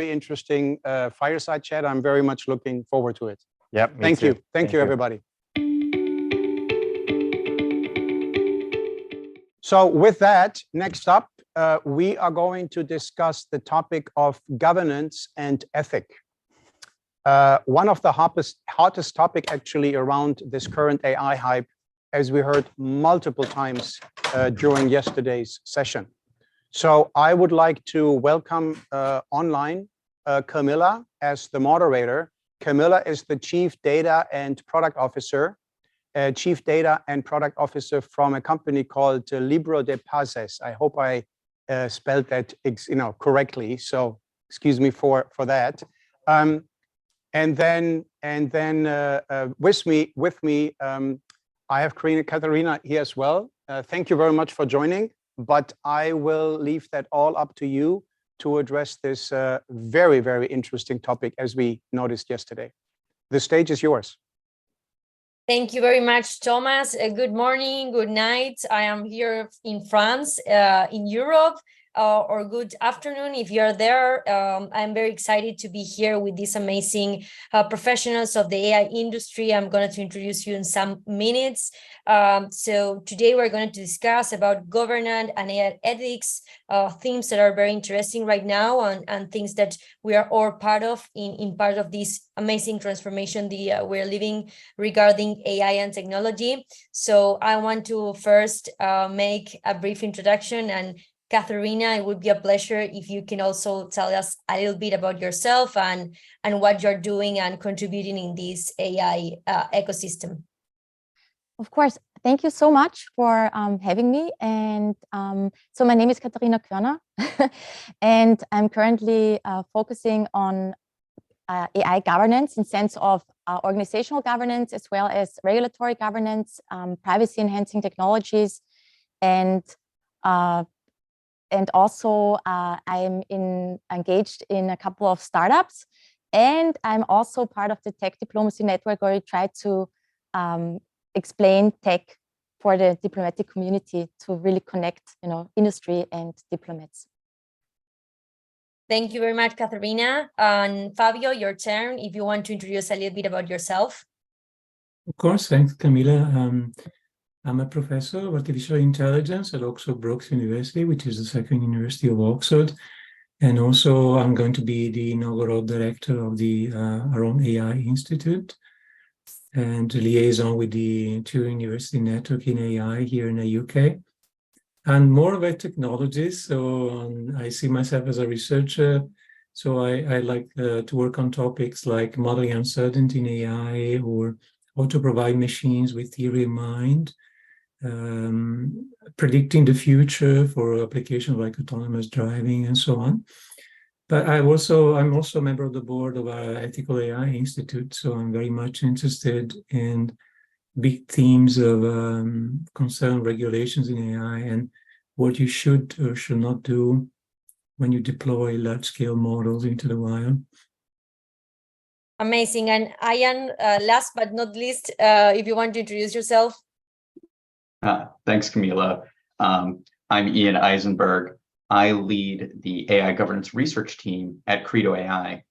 interesting fireside chat. I'm very much looking forward to it. Yep. Thank you. Thank you, everybody. So with that, next up, we are going to discuss the topic of governance and ethic. One of the hottest topic actually around this current AI hype, as we heard multiple times during yesterday's session. So I would like to welcome online Camila as the moderator. Camila is the Chief Data and Product Officer, from a company called LIBRODEPASES. I hope I spelled that correctly. So excuse me for that. And then with me, I have Katharina here as well. Thank you very much for joining. But I will leave that all up to you to address this very, very interesting topic as we noticed yesterday. The stage is yours. Thank you very much, Thomas. Good morning, good night. I am here in France, in Europe, or good afternoon if you're there. I'm very excited to be here with these amazing professionals of the AI industry. I'm going to introduce you in some minutes. So today we're going to discuss about governance and AI ethics, themes that are very interesting right now and things that we are all part of in part of this amazing transformation we're living regarding AI and technology. So I want to first make a brief introduction, and Katharina, it would be a pleasure if you can also tell us a little bit about yourself and what you're doing and contributing in this AI ecosystem. Of course. Thank you so much for having me. And so my name is Katharina Koerner, and I'm currently focusing on AI governance in sense of organizational governance, as well as regulatory governance, privacy enhancing technologies, and also I'm engaged in a couple of startups, and I'm also part of the Tech Diplomacy Network, where we try to explain tech for the diplomatic community to really connect, industry and diplomats. Thank you very much, Katharina. And Fabio, your turn, if you want to introduce a little bit about yourself. Of course, thanks, Camila. I'm a professor of artificial intelligence at Brookes University, which is the second university of Oxford. And also I'm going to be the inaugural director of our own AI Institute and liaison with the two university network in AI here in the UK. And more about technologies, so I see myself as a researcher. So I like to work on topics like modeling uncertainty in AI, or how to provide machines with theory in mind, predicting the future for applications like autonomous driving and so on. But I'm also a member of the board of our Ethical AI Institute, so I'm very much interested in big themes of concern regulations in AI and what you should or should not do when you deploy large-scale models into the wild. Amazing. And Ian, last but not least, if you want to introduce yourself. Thanks, Camila. I'm Ian Eisenberg. I lead the AI governance research team at Credo AI.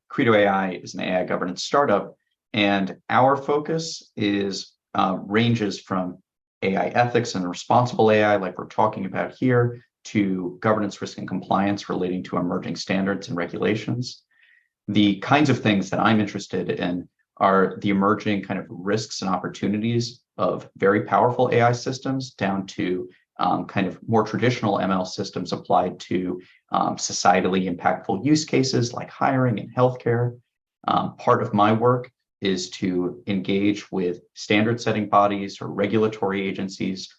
Credo AI is an AI governance startup, and our focus ranges from AI ethics and responsible AI, like we're talking about here, to governance, risk, and compliance relating to emerging standards and regulations. The kinds of things that I'm interested in are the emerging kind of risks and opportunities of very powerful AI systems down to kind of more traditional ML systems applied to societally impactful use cases like hiring and healthcare. Part of my work is to engage with standard setting bodies or regulatory agencies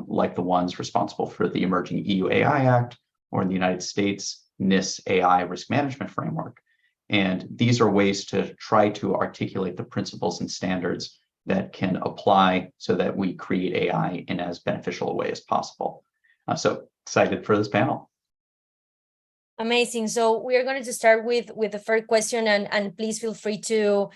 like the ones responsible for the emerging EU AI Act, or in the United States, NIST AI risk management framework. And these are ways to try to articulate the principles and standards that can apply so that we create AI in as beneficial a way as possible. So excited for this panel. Amazing. So we are going to start with the first question, and please feel free to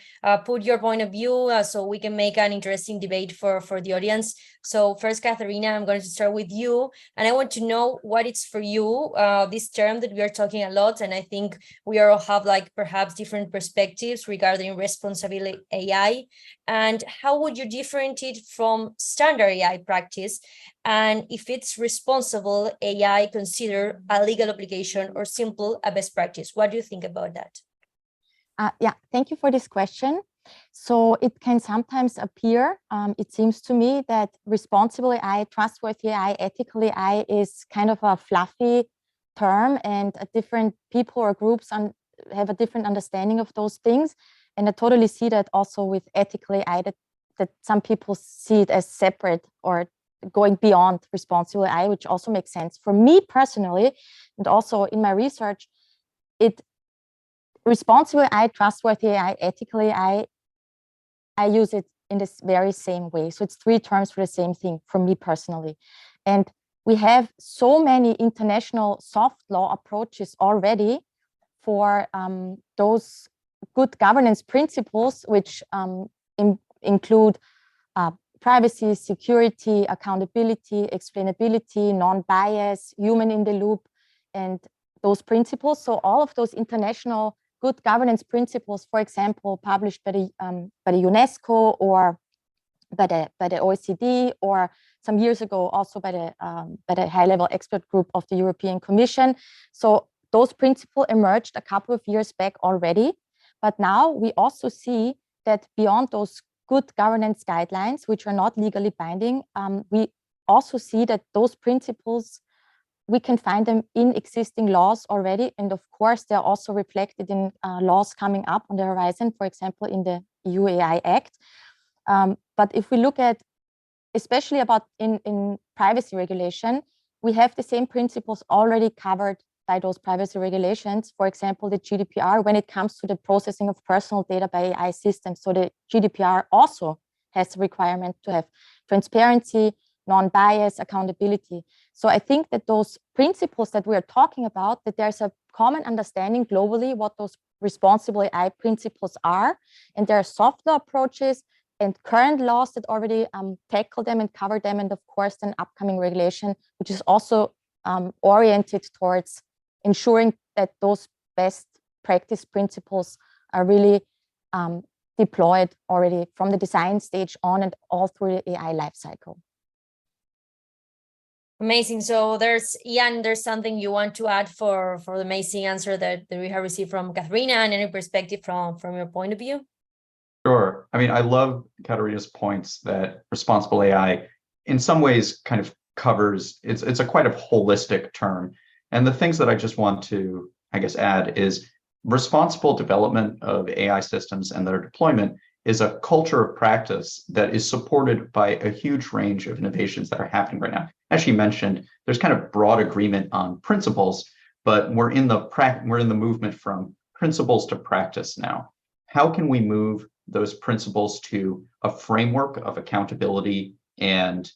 put your point of view so we can make an interesting debate for the audience. So first, Katharina, I'm going to start with you, and I want to know what it's for you, this term that we are talking a lot, and I think we all have like perhaps different perspectives regarding responsible AI, and how would you differentiate from standard AI practice, and if it's responsible AI consider a legal obligation or simple a best practice? What do you think about that? Yeah, thank you for this question. So it can sometimes appear, it seems to me, that responsible AI, trustworthy AI, ethical AI is kind of a fluffy term, and different people or groups have a different understanding of those things. And I totally see that also with ethical AI, that some people see it as separate or going beyond responsible AI, which also makes sense. For me personally, and also in my research, responsible AI, trustworthy AI, ethical AI, I use it in this very same way. So it's three terms for the same thing for me personally. And we have so many international soft law approaches already for those good governance principles, which include privacy, security, accountability, explainability, non-bias, human in the loop, and those principles. So all of those international good governance principles, for example, published by the UNESCO or by the OECD, or some years ago also by the high-level expert group of the European Commission. So those principles emerged a couple of years back already, but now we also see that beyond those good governance guidelines, which are not legally binding, we also see that those principles, we can find them in existing laws already. And of course, they're also reflected in laws coming up on the horizon, for example, in the EU AI Act. But if we look at, especially about in privacy regulation, we have the same principles already covered by those privacy regulations, for example, the GDPR, when it comes to the processing of personal data by AI systems. So the GDPR also has a requirement to have transparency, non-bias, accountability. So I think that those principles that we are talking about, that there's a common understanding globally what those responsible AI principles are, and there are soft law approaches and current laws that already tackle them and cover them, and of course an upcoming regulation, which is also oriented towards ensuring that those best practice principles are really deployed already from the design stage on and all through the AI lifecycle. Amazing. So Ian, there's something you want to add for the amazing answer that we have received from Katharina, and any perspective from your point of view? Sure. I mean, I love Katharina's points that responsible AI in some ways kind of covers, it's a quite a holistic term. And the things that I just want to, I guess, add is responsible development of AI systems and their deployment is a culture of practice that is supported by a huge range of innovations that are happening right now. As you mentioned, there's kind of broad agreement on principles, but we're in the movement from principles to practice now. How can we move those principles to a framework of accountability and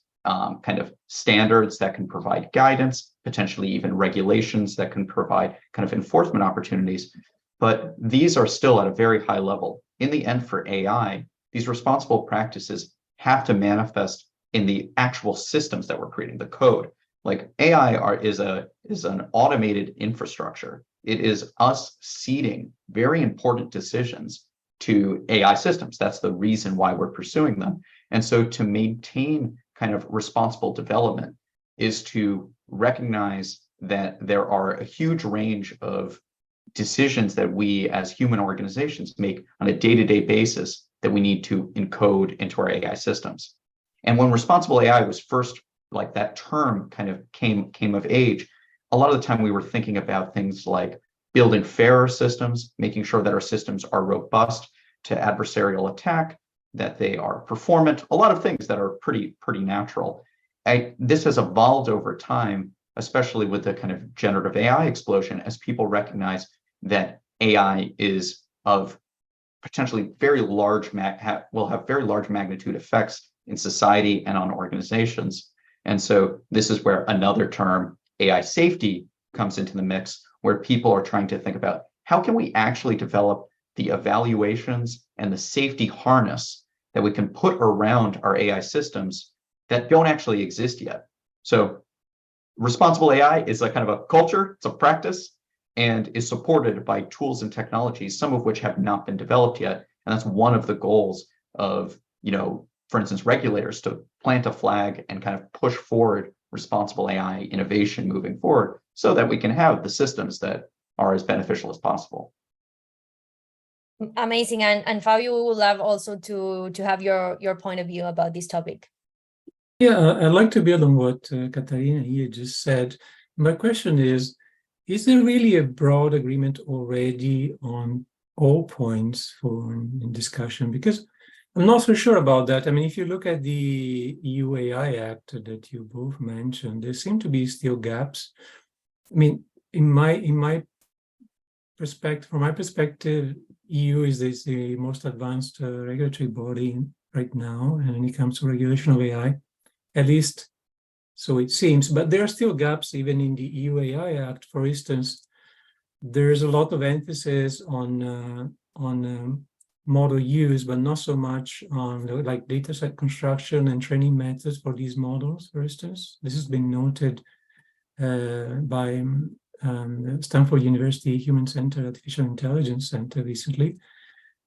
kind of standards that can provide guidance, potentially even regulations that can provide kind of enforcement opportunities? But these are still at a very high level. In the end, for AI, these responsible practices have to manifest in the actual systems that we're creating, the code. Like AI is an automated infrastructure. It is us seeding very important decisions to AI systems. That's the reason why we're pursuing them. And so to maintain kind of responsible development is to recognize that there are a huge range of decisions that we as human organizations make on a day-to-day basis that we need to encode into our AI systems. And when responsible AI was first, like that term kind of came of age, a lot of the time we were thinking about things like building fairer systems, making sure that our systems are robust to adversarial attack, that they are performant, a lot of things that are pretty natural. This has evolved over time, especially with the kind of generative AI explosion, as people recognize that AI is of potentially very large, will have very large magnitude effects in society and on organizations. And so this is where another term, AI safety, comes into the mix, where people are trying to think about how can we actually develop the evaluations and the safety harness that we can put around our AI systems that don't actually exist yet. So responsible AI is a kind of a culture, it's a practice, and is supported by tools and technologies, some of which have not been developed yet. And that's one of the goals of, for instance, regulators to plant a flag and kind of push forward responsible AI innovation moving forward so that we can have the systems that are as beneficial as possible. Amazing. And Fabio, we would love also to have your point of view about this topic. Yeah, I'd like to build on what Katharina here just said. My question is there really a broad agreement already on all points for discussion? Because I'm not so sure about that. I mean, if you look at the EU AI Act that you both mentioned, there seem to be still gaps. I mean, in my perspective, from my perspective, EU is the most advanced regulatory body right now, and when it comes to regulation of AI, at least so it seems. But there are still gaps even in the EU AI Act. For instance, there's a lot of emphasis on model use, but not so much on like dataset construction and training methods for these models, for instance. This has been noted by Stanford University Human Center Artificial Intelligence Center recently.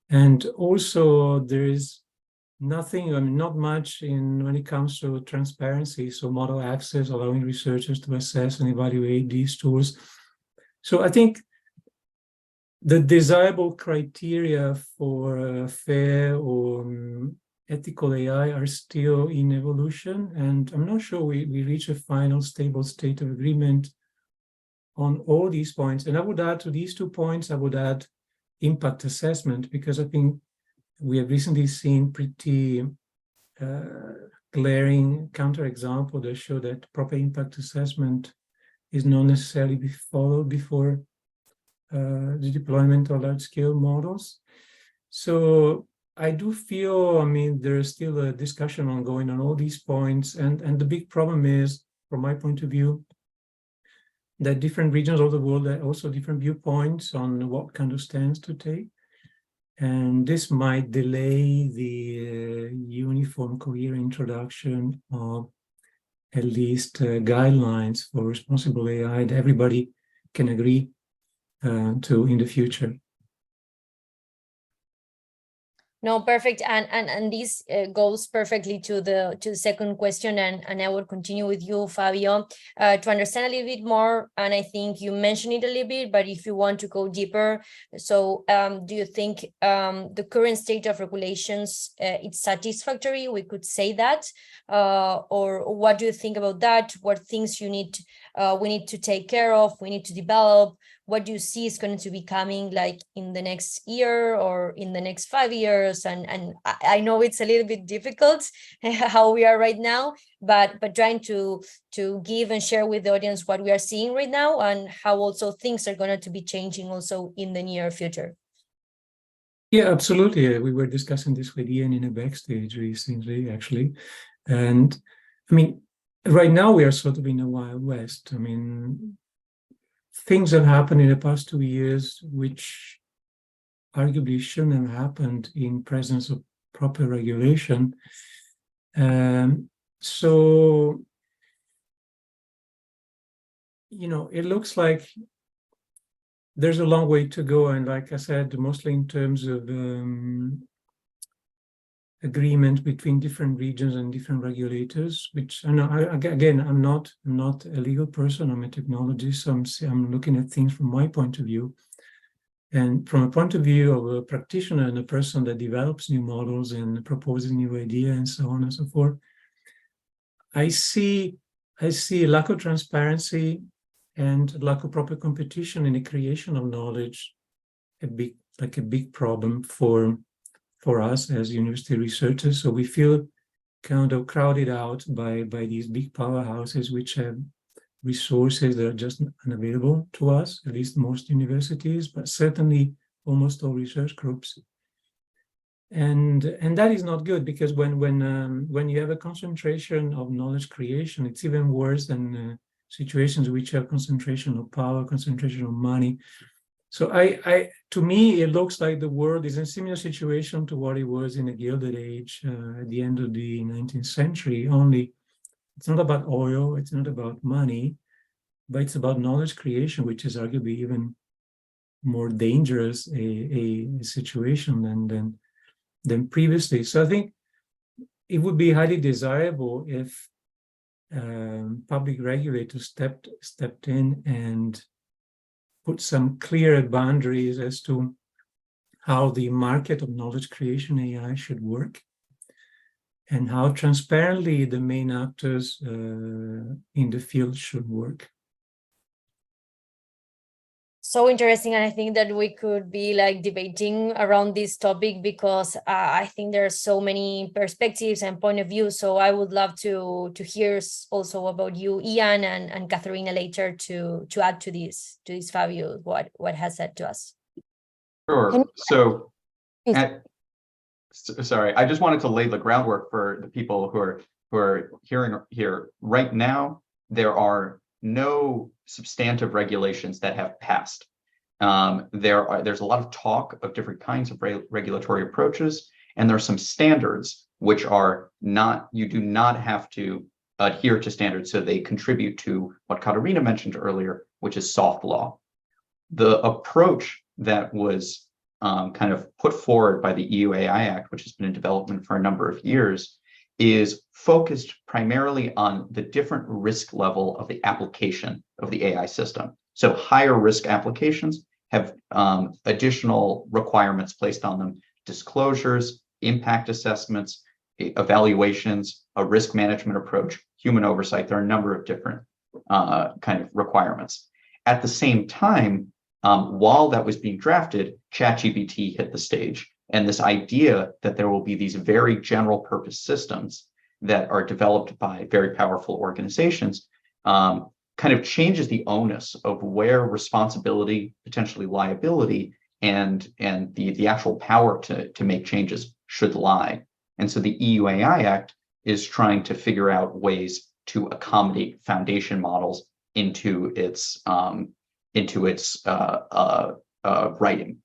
And also there is nothing, I mean, not much when it comes to transparency, so model access, allowing researchers to assess and evaluate these tools. So I think the desirable criteria for fair or ethical AI are still in evolution, and I'm not sure we reach a final stable state of agreement on all these points. And I would add to these 2 points, I would add impact assessment, because I think we have recently seen pretty glaring counterexample that show that proper impact assessment is not necessarily followed before the deployment of large-scale models. So I do feel, I mean, there is still a discussion ongoing on all these points, and the big problem is, from my point of view, that different regions of the world have also different viewpoints on what kind of stance to take. And this might delay the uniform, coherent introduction of at least guidelines for responsible AI that everybody can agree to in the future. No, perfect. And this goes perfectly to the second question, and I will continue with you, Fabio, to understand a little bit more. And I think you mentioned it a little bit, but if you want to go deeper, so do you think the current state of regulations it's satisfactory? We could say that, or what do you think about that? What things we need to take care of? We need to develop. What do you see is going to be coming like in the next year or in the next 5 years? And I know it's a little bit difficult how we are right now, but trying to give and share with the audience what we are seeing right now and how also things are going to be changing also in the near future. Yeah, absolutely. We were discussing this with Ian in a backstage recently, actually. And I mean, right now we are sort of in a Wild West. I mean, things have happened in the past 2 years, which arguably shouldn't have happened in presence of proper regulation. So, it looks like there's a long way to go. And like I said, mostly in terms of agreement between different regions and different regulators, which I know, again, I'm not a legal person, I'm a technologist, so I'm looking at things from my point of view. And from a point of view of a practitioner and a person that develops new models and proposes new ideas and so on and so forth, I see a lack of transparency and lack of proper competition in the creation of knowledge, a big problem for us as university researchers. So we feel kind of crowded out by these big powerhouses which have resources that are just unavailable to us, at least most universities, but certainly almost all research groups. And that is not good, because when you have a concentration of knowledge creation, it's even worse than situations which have concentration of power, concentration of money. So to me, it looks like the world is in a similar situation to what it was in the Gilded Age at the end of the 19th century, only it's not about oil, it's not about money, but it's about knowledge creation, which is arguably even more dangerous a situation than previously. So I think it would be highly desirable if public regulators stepped in and put some clear boundaries as to how the market of knowledge creation AI should work, and how transparently the main actors in the field should work. So interesting, and I think that we could be like debating around this topic because I think there are so many perspectives and point of view. So I would love to hear also about you, Ian, and Katharina later to add to this Fabio, what has said to us. Sure. So, sorry, I just wanted to lay the groundwork for the people who are hearing here. Right now, there are no substantive regulations that have passed. There's a lot of talk of different kinds of regulatory approaches, and there are some standards which are not, you do not have to adhere to standards, so they contribute to what Katharina mentioned earlier, which is soft law. The approach that was kind of put forward by the EU-AI Act, which has been in development for a number of years, is focused primarily on the different risk level of the application of the AI system. So higher risk applications have additional requirements placed on them: disclosures, impact assessments, evaluations, a risk management approach, human oversight. There are a number of different kind of requirements. At the same time, while that was being drafted, ChatGPT hit the stage. And this idea that there will be these very general purpose systems that are developed by very powerful organizations kind of changes the onus of where responsibility, potentially liability, and the actual power to make changes should lie. And so the EU-AI Act is trying to figure out ways to accommodate foundation models into its writing.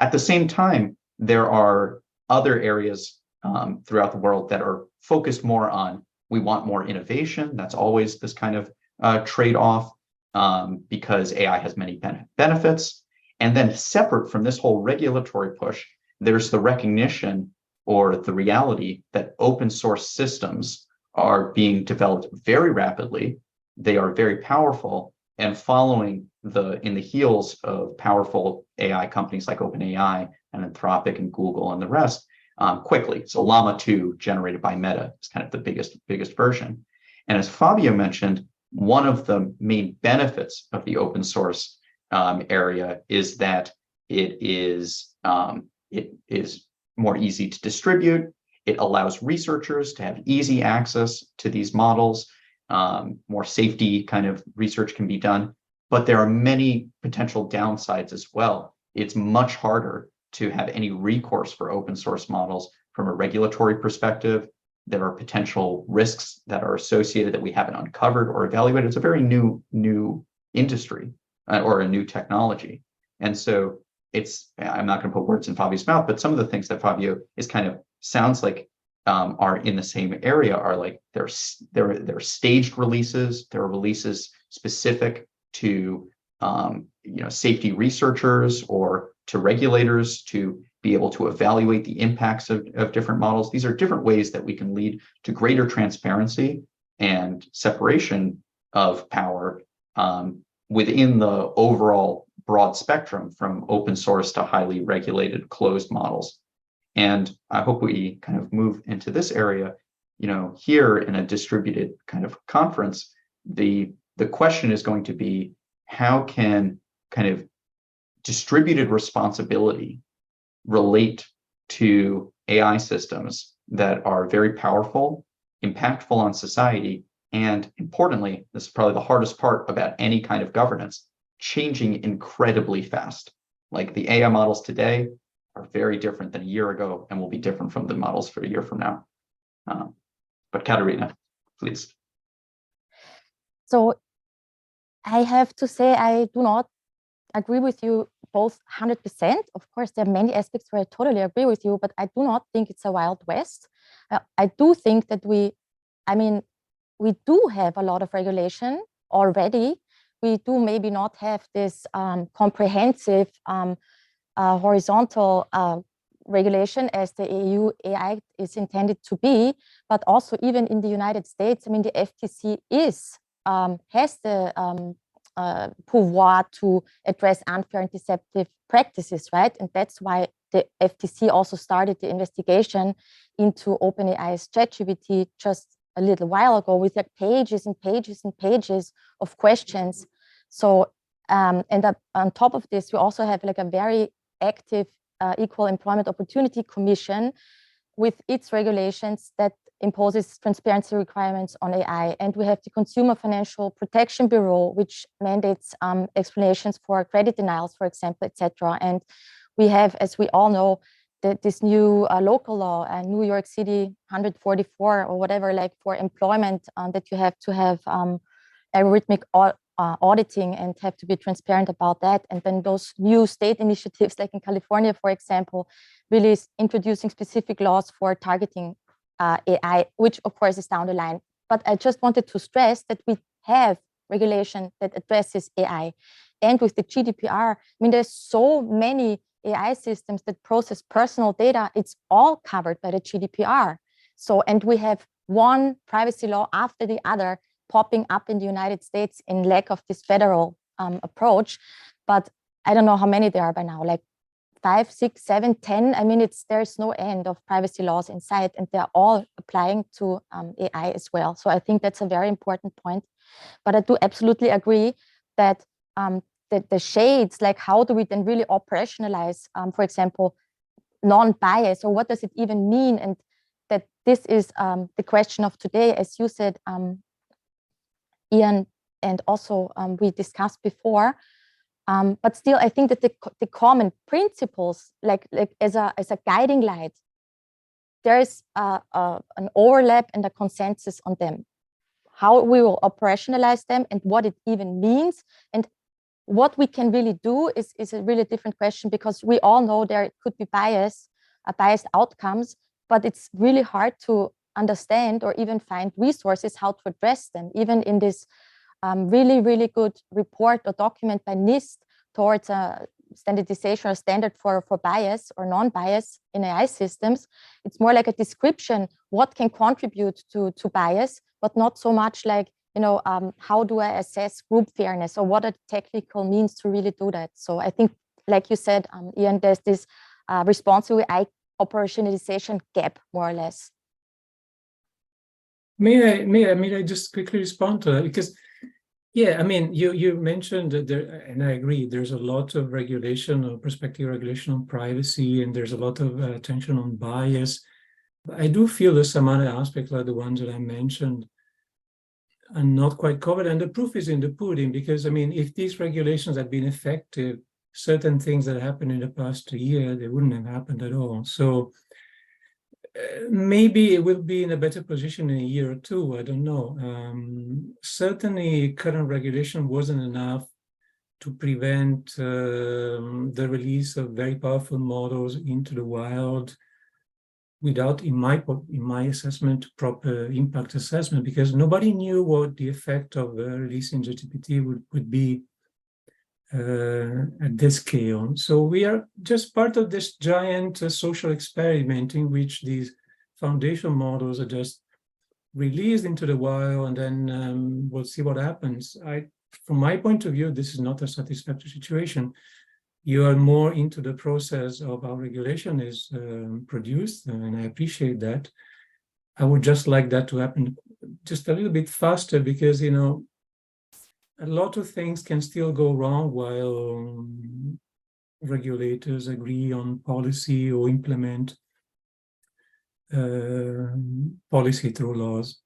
At the same time, there are other areas throughout the world that are focused more on, we want more innovation. That's always this kind of trade-off because AI has many benefits. And then separate from this whole regulatory push, there's the recognition or the reality that open source systems are being developed very rapidly. They are very powerful, and following in the heels of powerful AI companies like OpenAI and Anthropic and Google and the rest quickly. So Llama 2 generated by Meta is kind of the biggest version. And as Fabio mentioned, one of the main benefits of the open source area is that it is more easy to distribute. It allows researchers to have easy access to these models. More safety kind of research can be done, but there are many potential downsides as well. It's much harder to have any recourse for open source models from a regulatory perspective. There are potential risks that are associated that we haven't uncovered or evaluated. It's a very new industry or a new technology. And so I'm not going to put words in Fabio's mouth, but some of the things that Fabio is kind of sounds like are in the same area are like there are staged releases. There are releases specific to safety researchers or to regulators to be able to evaluate the impacts of different models. These are different ways that we can lead to greater transparency and separation of power within the overall broad spectrum from open source to highly regulated closed models. And I hope we kind of move into this area, here in a distributed kind of conference, the question is going to be, how can kind of distributed responsibility relate to AI systems that are very powerful, impactful on society, and importantly, this is probably the hardest part about any kind of governance, changing incredibly fast. Like the AI models today are very different than a year ago and will be different from the models for a year from now. But Katharina, please. So I have to say I do not agree with you both 100%. Of course, there are many aspects where I totally agree with you, but I do not think it's a Wild West. I do think that we do have a lot of regulation already. We do maybe not have this comprehensive horizontal regulation as the EU AI is intended to be, but also even in the United States, I mean, the FTC has the pouvoir to address unfair and deceptive practices, right? And that's why the FTC also started the investigation into OpenAI's ChatGPT just a little while ago with like pages and pages and pages of questions. So, and on top of this, we also have like a very active Equal Employment Opportunity Commission with its regulations that imposes transparency requirements on AI. And we have the Consumer Financial Protection Bureau, which mandates explanations for credit denials, for example, etc. And we have, as we all know, this new local law, New York City 144 or whatever, like for employment, that you have to have algorithmic auditing and have to be transparent about that. And then those new state initiatives, like in California, for example, really introducing specific laws for targeting AI, which of course is down the line. But I just wanted to stress that we have regulation that addresses AI. And with the GDPR, I mean, there's so many AI systems that process personal data. It's all covered by the GDPR. So, and we have one privacy law after the other popping up in the United States in lack of this federal approach. But I don't know how many there are by now, like 5, 6, 7, 10. I mean, there's no end of privacy laws in sight, and they're all applying to AI as well. So I think that's a very important point. But I do absolutely agree that the shades, like how do we then really operationalize, for example, non-bias, or what does it even mean? And that this is the question of today, as you said, Ian, and also we discussed before. But still, I think that the common principles, like as a guiding light, there is an overlap and a consensus on them. How we will operationalize them and what it even means, and what we can really do is a really different question, because we all know there could be biased outcomes, but it's really hard to understand or even find resources how to address them. Even in this really, really good report or document by NIST towards a standardization or standard for bias or non-bias in AI systems, it's more like a description, what can contribute to bias, but not so much like, you know, how do I assess group fairness, or what are the technical means to really do that? So I think, like you said, Ian, there's this responsible AI operationalization gap, more or less. May I just quickly respond to that? Because, yeah, I mean, you mentioned that there, and I agree, there's a lot of regulation or prospective regulation on privacy, and there's a lot of attention on bias. But I do feel there's some other aspects, like the ones that I mentioned, are not quite covered. And the proof is in the pudding, because, I mean, if these regulations had been effective, certain things that happened in the past year, they wouldn't have happened at all. So maybe it will be in a better position in a year or two, I don't know. Certainly current regulation wasn't enough to prevent the release of very powerful models into the wild without, in my assessment, proper impact assessment, because nobody knew what the effect of releasing ChatGPT would be at this scale. So we are just part of this giant social experiment in which these foundation models are just released into the wild, and then we'll see what happens. From my point of view, this is not a satisfactory situation. You are more into the process of how regulation is produced, and I appreciate that. I would just like that to happen just a little bit faster, because, you know, a lot of things can still go wrong while regulators agree on policy or implement policy through laws.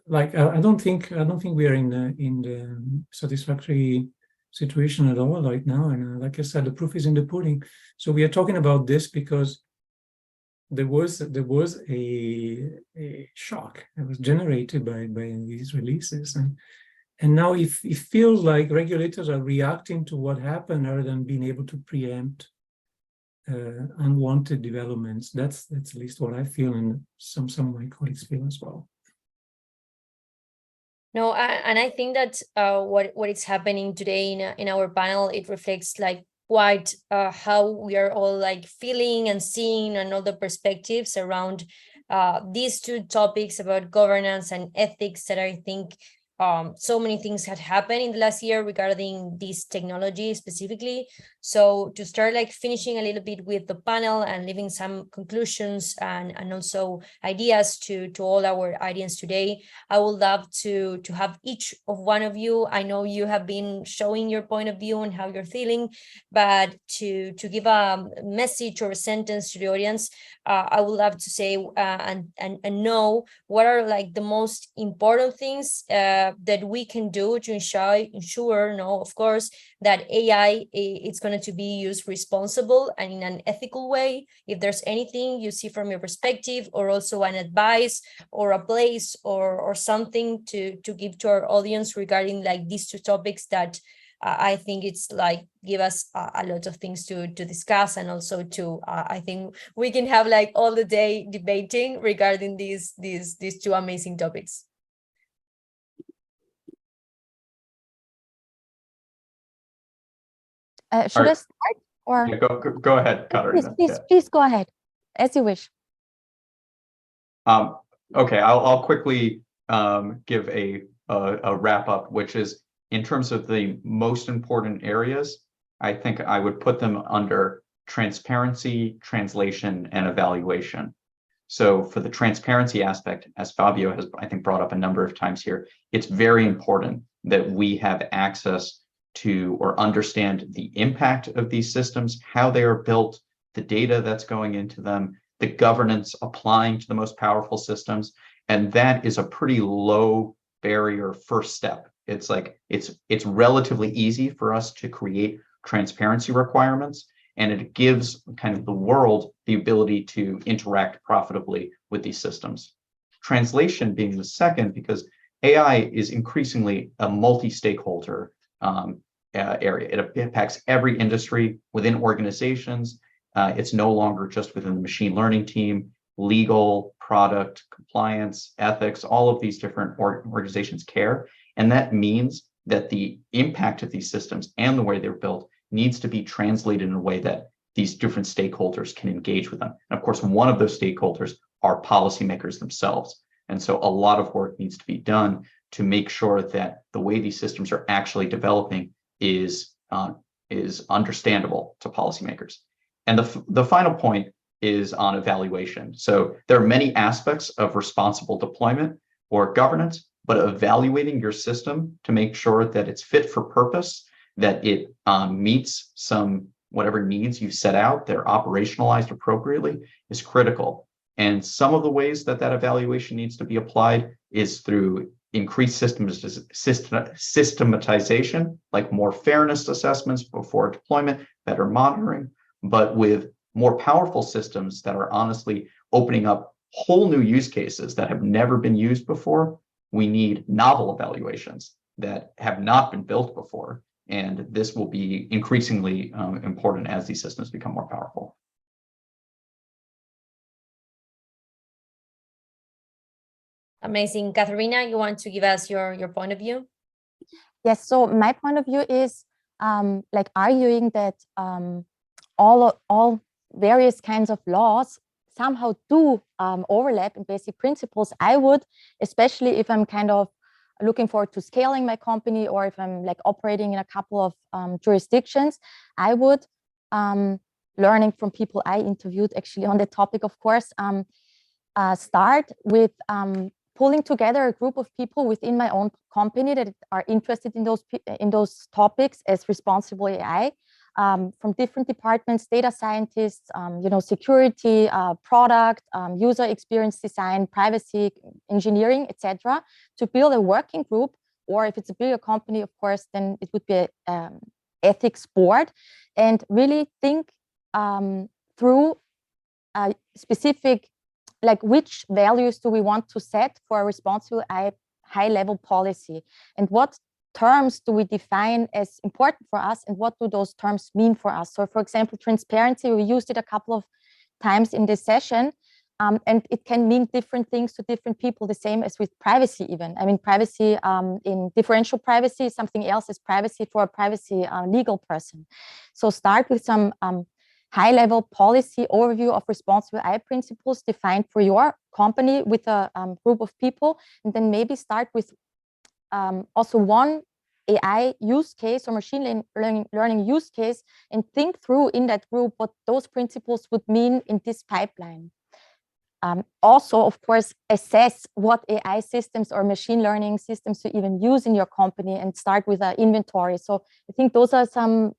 Like I don't think we are in the satisfactory situation at all right now. And like I said, the proof is in the pudding. So we are talking about this because there was a shock that was generated by these releases, And now it feels like regulators are reacting to what happened rather than being able to preempt unwanted developments. That's at least what I feel, and some of my colleagues feel as well. No, and I think that what is happening today in our panel, it reflects like quite how we are all like feeling and seeing and all the perspectives around these two topics about governance and ethics that I think so many things had happened in the last year regarding this technology specifically. So to start like finishing a little bit with the panel and leaving some conclusions and also ideas to all our audience today, I would love to have each of one of you. I know you have been showing your point of view and how you're feeling, but to give a message or a sentence to the audience, I would love to say and know what are like the most important things that we can do to ensure, no, of course, that AI it's going to be used responsible and in an ethical way. If there's anything you see from your perspective, or also an advice or a place or something to give to our audience regarding like these two topics that I think it's like give us a lot of things to discuss, and also to I think we can have like all the day debating regarding these two amazing topics. Should I start, or Yeah, go ahead, Katharina. please go ahead, as you wish. Okay, I'll quickly give a wrap up, which is in terms of the most important areas. I think I would put them under transparency, translation, and evaluation. So for the transparency aspect, as Fabio has, I think, brought up a number of times here, it's very important that we have access to or understand the impact of these systems, how they are built, the data that's going into them, the governance applying to the most powerful systems. And that is a pretty low barrier first step. It's like it's relatively easy for us to create transparency requirements, and it gives kind of the world the ability to interact profitably with these systems. Translation being the second, because AI is increasingly a multi-stakeholder area. It impacts every industry within organizations. It's no longer just within the machine learning team, legal, product, compliance, ethics, all of these different organizations care. And that means that the impact of these systems and the way they're built needs to be translated in a way that these different stakeholders can engage with them. And of course, one of those stakeholders are policymakers themselves. And so a lot of work needs to be done to make sure that the way these systems are actually developing is understandable to policymakers. And the final point is on evaluation. So there are many aspects of responsible deployment or governance, but evaluating your system to make sure that it's fit for purpose, that it meets some whatever needs you set out, they're operationalized appropriately, is critical. And some of the ways that evaluation needs to be applied is through increased systematization, like more fairness assessments before deployment, better monitoring, but with more powerful systems that are honestly opening up whole new use cases that have never been used before. We need novel evaluations that have not been built before. And this will be increasingly important as these systems become more powerful. Amazing. Katharina, you want to give us your point of view? Yes, so my point of view is like arguing that all various kinds of laws somehow do overlap in basic principles. I would, especially if I'm kind of looking forward to scaling my company, or if I'm like operating in a couple of jurisdictions, I would, learning from people I interviewed actually on the topic, of course, start with pulling together a group of people within my own company that are interested in those topics as responsible AI, from different departments, data scientists, security, product, user experience design, privacy, engineering, etc., to build a working group. Or if it's a bigger company, of course, then it would be an ethics board, and really think through specific, like which values do we want to set for a responsible AI high-level policy, and what terms do we define as important for us, and what do those terms mean for us? So for example, transparency, we used it a couple of times in this session, and it can mean different things to different people, the same as with privacy even. I mean, privacy in differential privacy is something else as privacy for a privacy legal person. So start with some high-level policy overview of responsible AI principles defined for your company with a group of people, and then maybe start with also one AI use case or machine learning use case, and think through in that group what those principles would mean in this pipeline. Also, of course, assess what AI systems or machine learning systems you even use in your company, and start with an inventory. So I think those are some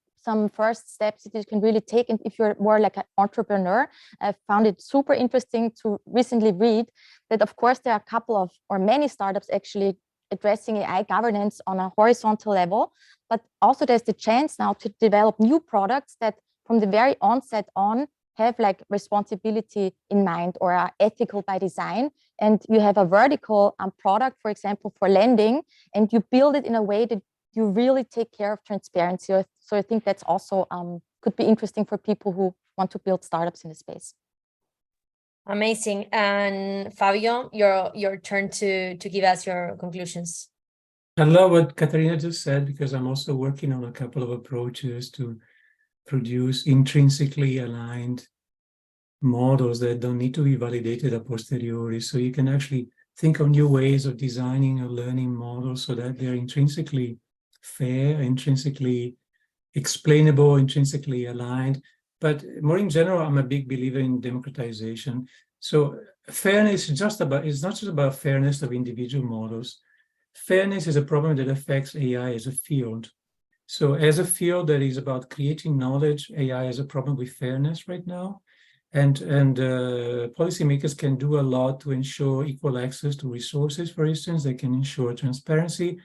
first steps that you can really take. And if you're more like an entrepreneur, I found it super interesting to recently read that, of course, there are a couple of, or many startups actually addressing AI governance on a horizontal level, but also there's the chance now to develop new products that from the very onset on have like responsibility in mind, or are ethical by design. And you have a vertical product, for example, for lending, and you build it in a way that you really take care of transparency. So I think that's also could be interesting for people who want to build startups in the space. Amazing. And Fabio, your turn to give us your conclusions. I love what Katharina just said, because I'm also working on a couple of approaches to produce intrinsically aligned models that don't need to be validated a posteriori. So you can actually think of new ways of designing a learning model so that they're intrinsically fair, intrinsically explainable, intrinsically aligned. But more in general, I'm a big believer in democratization. So fairness is it's not just about fairness of individual models. Fairness is a problem that affects AI as a field. So as a field that is about creating knowledge, AI has a problem with fairness right now. And policymakers can do a lot to ensure equal access to resources, for instance. They can ensure transparency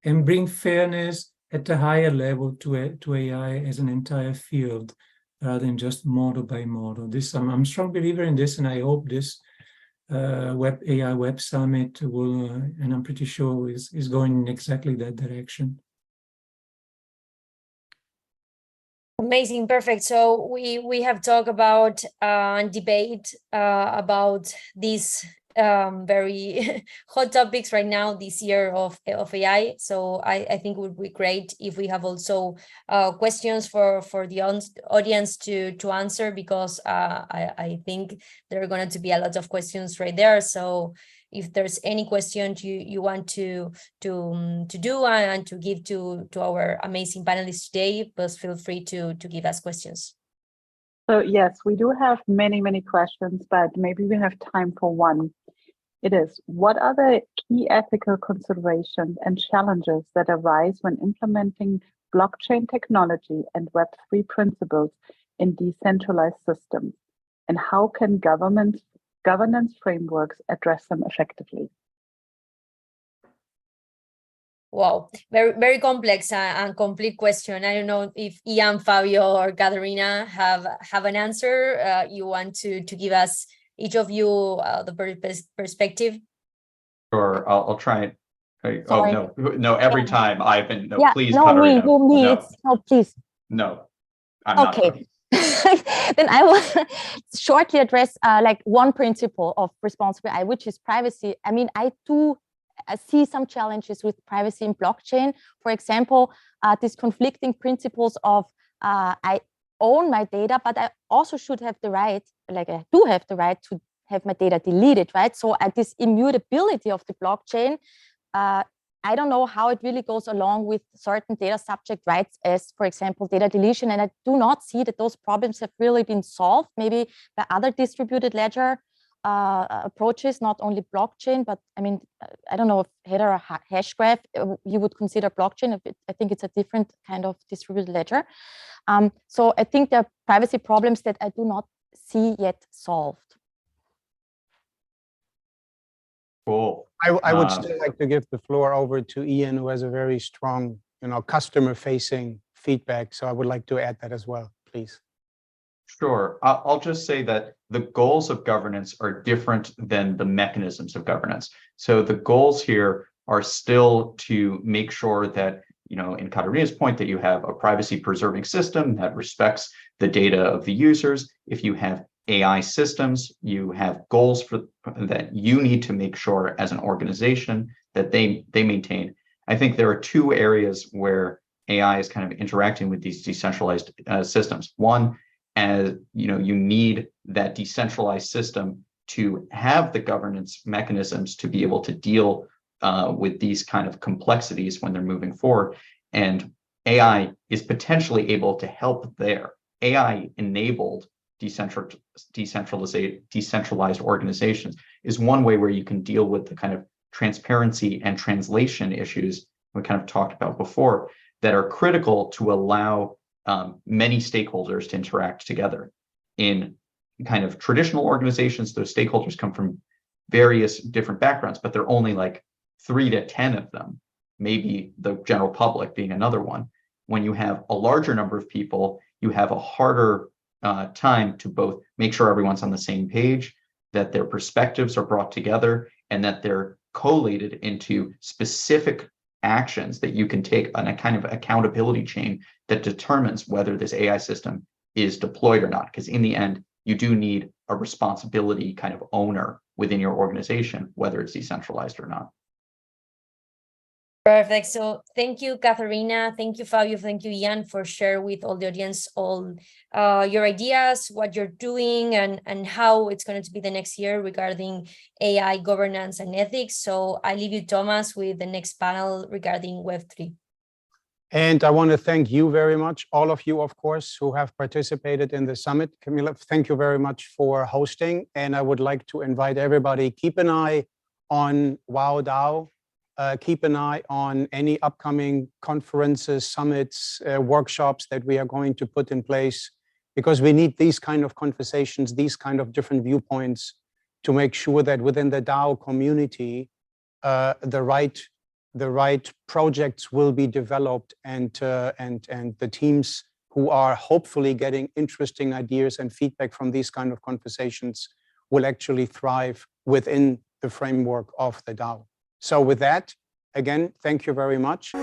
and bring fairness at a higher level to AI as an entire field, rather than just model by model. I'm a strong believer in this, and I hope this AI Web Summit will, and I'm pretty sure is going in exactly that direction. Amazing, perfect. So we have talked about and debate about these very hot topics right now this year of AI. So I think it would be great if we have also questions for the audience to answer, because I think there are going to be a lot of questions right there. So if there's any question you want to do and to give to our amazing panelists today, please feel free to give us questions. So yes, we do have many questions, but maybe we have time for one. It is, what are the key ethical considerations and challenges that arise when implementing blockchain technology and Web3 principles in decentralized systems? And how can governance frameworks address them effectively? Wow, very complex and complete question. I don't know if Ian, Fabio, or Katharina have an answer. You want to give us, each of you, the perspective? Sure, I'll try it. Sorry. Oh, no, every time Ivan, no, Yeah, please, no, Katharina. me, No, no, please. no, I'm not. Okay. Then I will shortly address like one principle of responsible AI, which is privacy. I mean, I do see some challenges with privacy in blockchain. For example, these conflicting principles of I own my data, but I also should have the right, like I do have the right to have my data deleted, right? So this immutability of the blockchain, I don't know how it really goes along with certain data subject rights, as for example, data deletion. And I do not see that those problems have really been solved, maybe by other distributed ledger approaches, not only blockchain, but I mean, I don't know if header or hash graph you would consider blockchain. I think it's a different kind of distributed ledger. So I think there are privacy problems that I do not see yet solved. Cool. I would still like to give the floor over to Ian, who has a very strong, customer-facing feedback. So I would like to add that as well, please. Sure. I'll just say that the goals of governance are different than the mechanisms of governance. So the goals here are still to make sure that, in Katharina's point, that you have a privacy preserving system that respects the data of the users. If you have AI systems, you have goals that you need to make sure as an organization that they maintain. I think there are two areas where AI is kind of interacting with these decentralized systems. One, as you need that decentralized system to have the governance mechanisms to be able to deal with these kind of complexities when they're moving forward. And AI is potentially able to help there. AI-enabled decentralized organizations is one way where you can deal with the kind of transparency and translation issues we kind of talked about before that are critical to allow many stakeholders to interact together. In kind of traditional organizations, those stakeholders come from various different backgrounds, but they're only like 3 to 10 of them, maybe the general public being another one. When you have a larger number of people, you have a harder time to both make sure everyone's on the same page, that their perspectives are brought together, and that they're collated into specific actions that you can take on a kind of accountability chain that determines whether this AI system is deployed or not. Because in the end, you do need a responsibility kind of owner within your organization, whether it's decentralized or not. Perfect. So thank you, Katharina. Thank you, Fabio. Thank you, Ian, for sharing with all the audience all your ideas, what you're doing, and how it's going to be the next year regarding AI governance and ethics. So I leave you, Thomas, with the next panel regarding Web3. And I want to thank you very much, all of you, of course, who have participated in the summit. Camila, thank you very much for hosting. And I would like to invite everybody, keep an eye on WowDAO. Keep an eye on any upcoming conferences, summits, workshops that we are going to put in place, because we need these kind of conversations, these kind of different viewpoints to make sure that within the DAO community, the right projects will be developed, and the teams who are hopefully getting interesting ideas and feedback from these kind of conversations will actually thrive within the framework of the DAO. So with that, again, thank you very much.